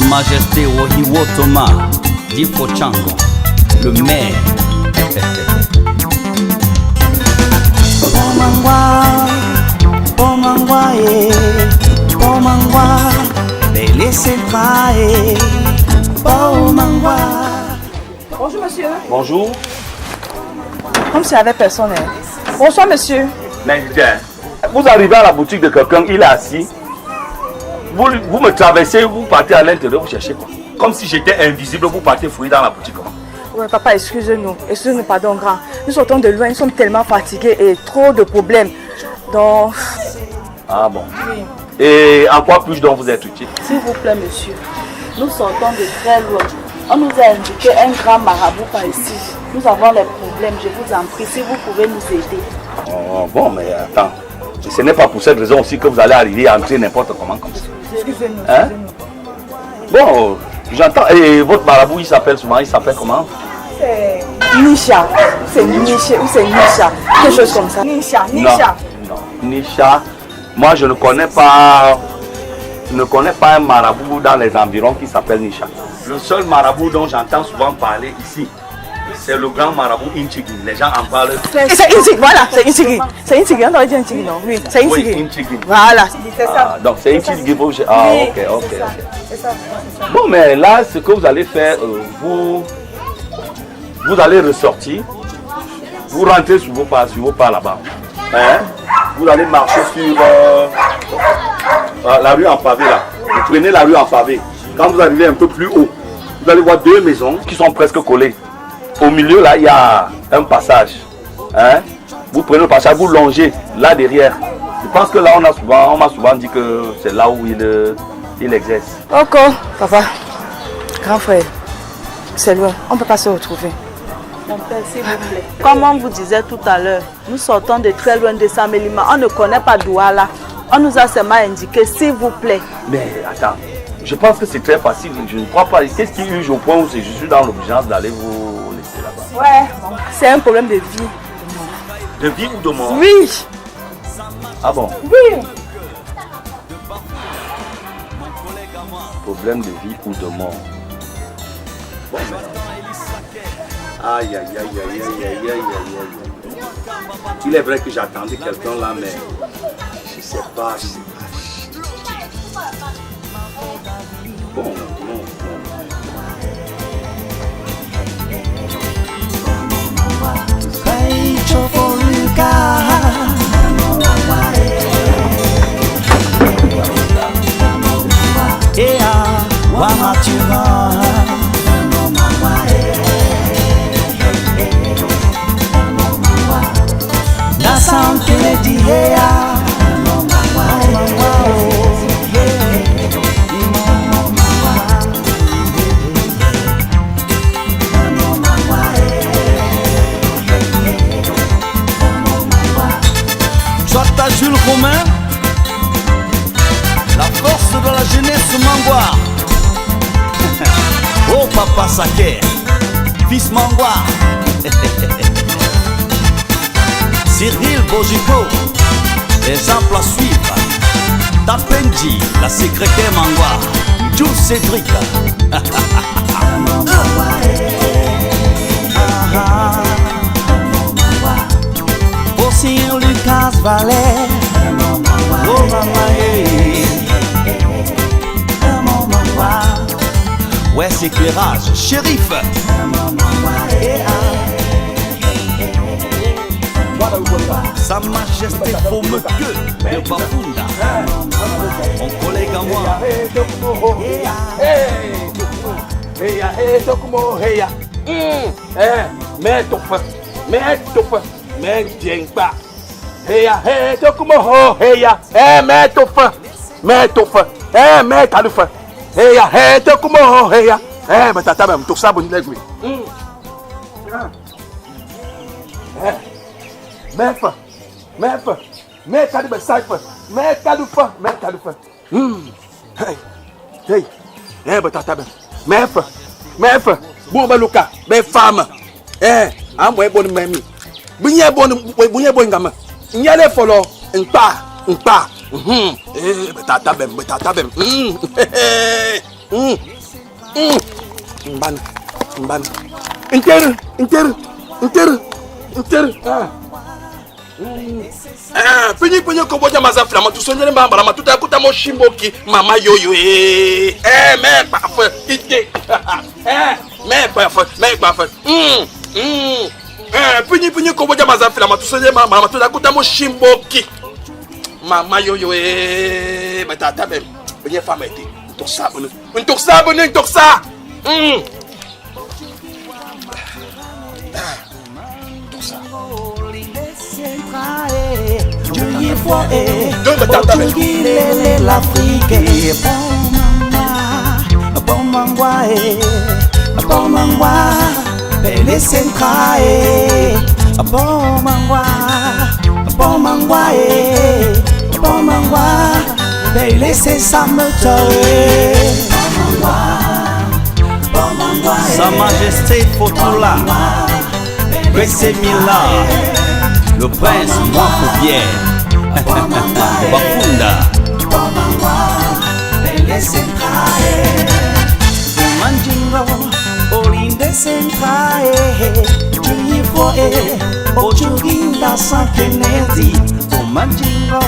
Majesté Ohiwotoma Difo Chango, le maire. Pomangwa, laissez traiter. Pomangwa. Bonjour monsieur. Bonjour. Comme s'il n'y avait personne. Bonsoir monsieur. Mais vous arrivez à la boutique de quelqu'un, il est assis. Vous me traversez, vous partez à l'intérieur, vous cherchez quoi? Comme si j'étais invisible, vous partez fouiller dans la boutique. Oui, papa, excusez-nous. Excusez-nous, pardon, grand. Nous sortons de loin, nous sommes tellement fatigués et trop de problèmes. Donc... Ah bon? Oui. Et en quoi puis-je donc vous être utile? S'il vous plaît, monsieur. Nous sortons de très loin. On nous a indiqué un grand marabout par ici. Nous avons les problèmes, je vous en prie, si vous pouvez nous aider. Oh, bon, mais attends. Ce n'est pas pour cette raison aussi que vous allez arriver à entrer n'importe comment comme ça. Excusez-nous. Hein? Bon, j'entends. Et votre marabout, il s'appelle comment? C'est Nisha. C'est Nisha ou c'est Nisha. Quelque chose comme ça. Nisha. Non. Nisha. Moi, je ne connais pas un marabout dans les environs qui s'appelle Nisha. Le seul marabout dont j'entends souvent parler ici, c'est le grand marabout Inchigi. Les gens en parlent. C'est Inchigi, voilà, c'est Inchigi. C'est Inchigi, on doit dire Inchigi, non? Oui, c'est Inchigi. Oui, Inchigi. Voilà, c'est ça. Donc c'est Inchigi. Ah, ok. C'est ça. Bon, mais là, ce que vous allez faire, vous allez ressortir, vous rentrez sur vos pas là-bas. Hein? Vous allez marcher sur la rue en pavé là. Vous prenez la rue en pavé. Quand vous arrivez un peu plus haut, vous allez voir deux maisons qui sont presque collées. Au milieu là, il y a un passage. Hein? Vous prenez le passage, vous longez là derrière. Je pense que là, on m'a souvent dit que c'est là où il exerce. Ok, papa, grand frère, c'est loin, on ne peut pas se retrouver. Mon père, s'il vous plaît. Comme on vous disait tout à l'heure, nous sortons de très loin de Samélima. On ne connaît pas Douala. On nous a seulement indiqué, s'il vous plaît. Mais attends, je pense que c'est très facile. Je ne crois pas. Qu'est-ce qui urge au point où je suis dans l'obligation d'aller vous laisser là-bas? Ouais, c'est un problème de vie. De vie ou de mort? Oui. Ah bon? Oui. Problème de vie ou de mort. Bon, mais... Aïe. Il est vrai que j'attendais quelqu'un là, mais je sais pas. Bon, non. Chouata Jules Romain, la force de la jeunesse Mangwa. Oh papa Saké, fils Mangwa. Cyril Bojico, exemple à suivre. Tapenji, la secrétaire Mangwa. Jules Cédric. Sir Lucas Valet. Oh maman, ouais, c'est éclairage, shérif. Sa Majesté Fomeke de Bafunda, mon collègue à moi. Mets ton feu. Mais viens pas. Hey, Tokumo, mets ton feu. Mets t'as le feu. Hey, Tokumo, mais t'as même tout ça, bonne lèvre. Mets t'as le feu. Mets t'as le feu. Hey, mais t'as mets feu. Bon, Luka, mais femme. I'm way bonne mamie. Bunye bon ngama. Nyale folo npa. Betata bem. Mban. Inter. Penye koboja mazafla ma tusonyele mbamba ma tutakuta mo shimboki mama yoyo mais parfait ite mais parfait penye koboja mazafla ma tusonyele mbamba ma tutakuta mo shimboki mama yoyo mais tata ben penye femme ete ntoksa l'Afrique. Bon mangwa, belle senkae. Bon mangwa, belle sensametoe. Sa Majesté Fotola, Prince Mila, le prince Mwakoubière, Bafunda. Manjingo, Olinde Senkae, Juyifoe, Ojuginda Sankenezi. Manjingo,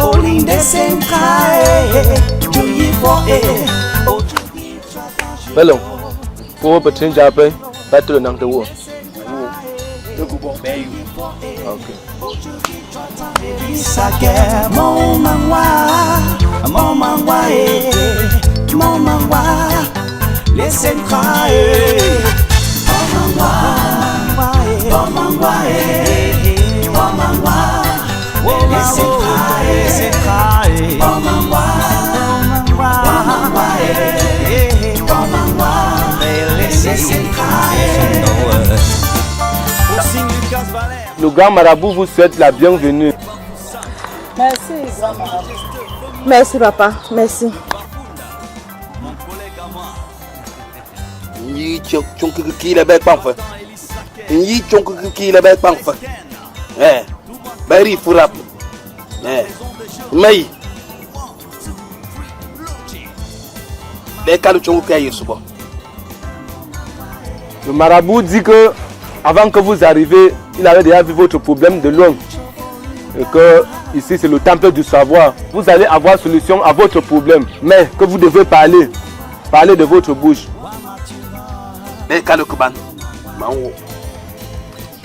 Olinde Senkae, Juyifoe, Bello, pour peut-être j'appelle, pas tout le nom de vous. Ok. Mon mangwa, laissez craer. Mon mangwa, laissez craer. Le grand marabout vous souhaite la bienvenue. Merci, grand marabout. Merci papa, merci. Ni chonki la bec parfait. Ni chonki la bec parfait. Bari furap. Mais le marabout dit que avant que vous arriviez, il avait déjà vu votre problème de loin. Et que ici c'est le temple du savoir. Vous allez avoir solution à votre problème. Mais que vous devez parler de votre bouche.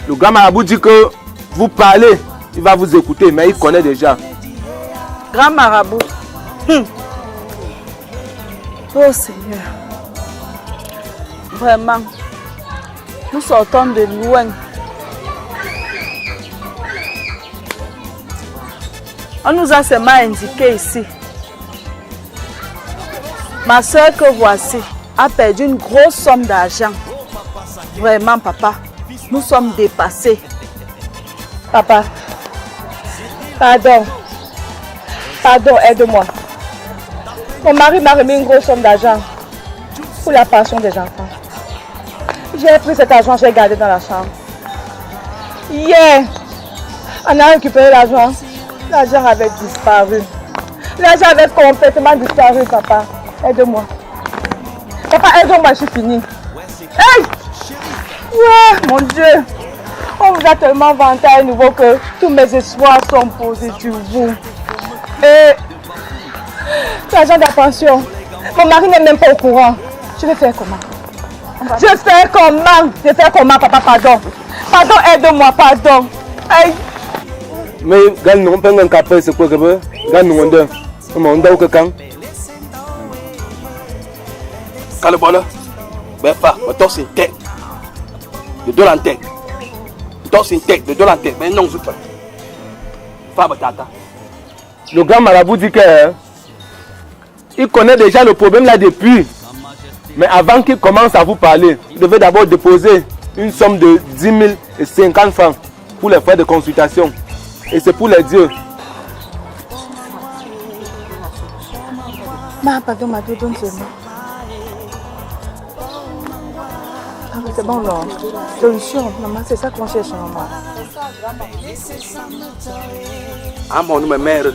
Le grand marabout dit que vous parlez, il va vous écouter, mais il connaît déjà. Grand marabout. Oh Seigneur. Vraiment. Nous sortons de loin. On nous a seulement indiqué ici. Ma soeur que voici a perdu une grosse somme d'argent. Vraiment, papa, nous sommes dépassés. Papa, pardon, aide-moi. Mon mari m'a remis une grosse somme d'argent pour la pension des enfants. J'ai pris cet argent, j'ai gardé dans la chambre. Hier, on a récupéré l'argent. L'argent avait disparu. L'argent avait complètement disparu, papa. Aide-moi. Papa, aide-moi, je suis fini. Hey! Ouais, mon Dieu. On vous a tellement vanté à nouveau que tous mes espoirs sont posés sur vous. Et l'argent de la pension, mon mari n'est même pas au courant. Je vais faire comment? Je fais comment, papa, pardon. Pardon, aide-moi, pardon. Aïe. Mais gagne non pas un capé c'est quoi que veut gagne non on que quand Kalebola befa toi c'est tête de dollar en tête toi c'est tête de dollar en tête mais non je pas batata. Le grand marabout dit que il connaît déjà le problème là depuis, mais avant qu'il commence à vous parler, il devait d'abord déposer une somme de 10 050 francs pour les frais de consultation. Et c'est pour les dieux. Pardon, donne seulement. C'est bon, non. Solution, maman, c'est ça qu'on cherche, maman. Ah, mon nom est mère,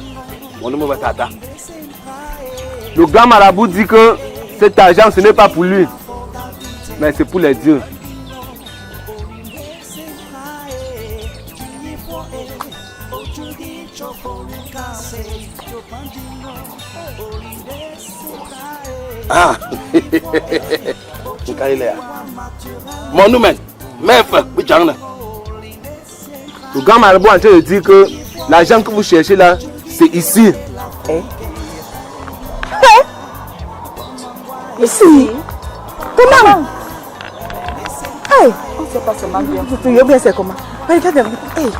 mon nom est tata. Le grand marabout dit que Cet argent, ce n'est pas pour lui, mais c'est pour les dieux. Ah, mon nom est Maître Bidjang. Le grand marabout est en train de dire que l'argent que vous cherchez là, c'est ici. Ici? Comment? Hey! On ne sait pas seulement bien. Tu veux bien c'est comment? Regarde, hey!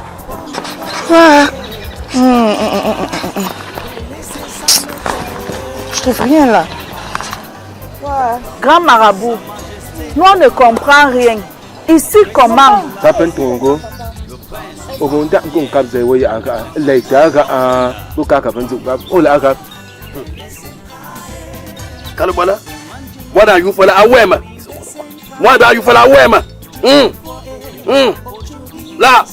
Je trouve rien là. Grand marabout, nous on ne comprend rien. Ici comment? Ça peine ton go. Au moment où on capte les aga, les aga, au cas où la aga. Kalubala, what are you for la awema? What are you for la awema? Là,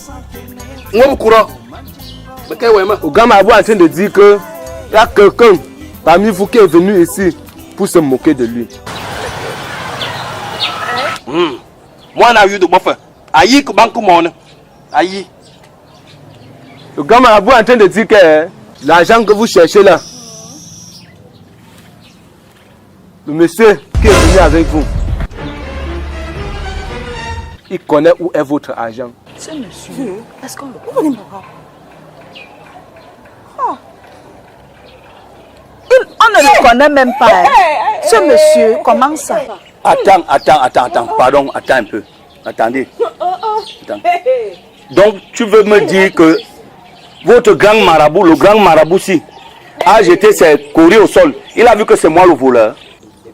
on courant. Mais qu'est-ce que Le grand marabout est en train de dire que il y a quelqu'un parmi vous qui est venu ici pour se moquer de lui. moi on a eu de bofa. Aïe que banque mon. Aïe. Le grand marabout est en train de dire que l'argent que vous cherchez là, le monsieur qui est venu avec vous, il connaît où est votre argent. Ce monsieur, est-ce qu'on le connaît? On ne le connaît même pas. Hein. Ce monsieur, comment ça? Attends, pardon, attends un peu. Attendez. Attends. Donc, tu veux me dire que votre grand marabout, le grand marabout-ci, a jeté ses courriers au sol. Il a vu que c'est moi le voleur.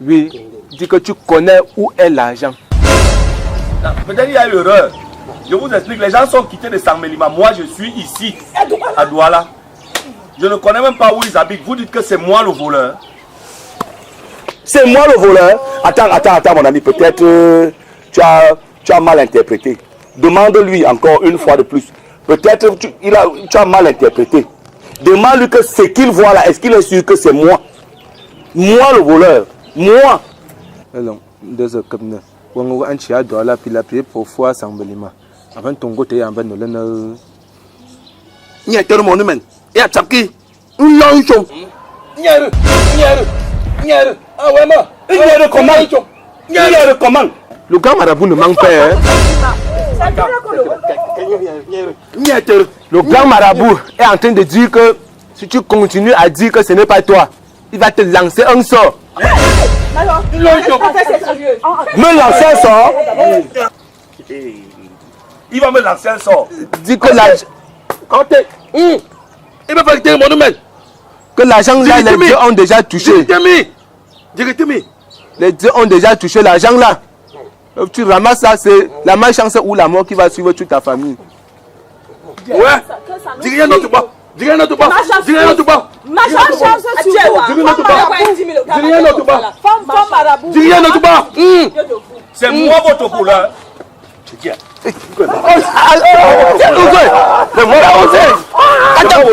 Oui, dis que tu connais où est l'argent. Peut-être qu'il y a eu erreur. Je vous explique, les gens sont quittés de Sangmelima. Moi, je suis ici, à Douala. Je ne connais même pas où ils habitent. Vous dites que c'est moi le voleur. C'est moi le voleur. Attends, mon ami. Peut-être tu as mal interprété. Demande-lui encore une fois de plus. Peut-être tu as mal interprété. Demande-lui que ce qu'il voit là, est-ce qu'il est sûr que c'est moi? Moi le voleur. Moi. Alors, deux heures comme on a un chien dans la pile pour fois Sangmelima. Avant ton côté, en bas de l'un. Il y a tellement de monde. Il y a Tchaki. Il y a une chose. Il y a une. Ah ouais, moi. Il y a le commande. Il y a le commande. Le grand marabout ne manque pas. Le grand marabout est en train de dire que si tu continues à dire que ce n'est pas toi, il va te lancer un sort. Me lancer un sort. Il va me lancer un sort. Dis que l'argent. Il va faire mon domaine. Que l'argent là, les dieux ont déjà touché. Les dieux ont déjà touché l'argent là. Tu ramasses ça, c'est la malchance ou la mort qui va suivre toute ta famille. Ouais. Dis rien d'autre pas. Dis rien d'autre pas. Dis rien d'autre pas. Ma chance sur toi. Dis rien d'autre pas. Dis rien d'autre pas. C'est moi votre couleur. Attends,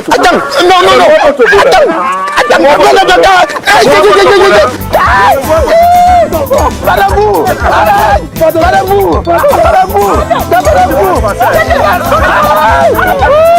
non.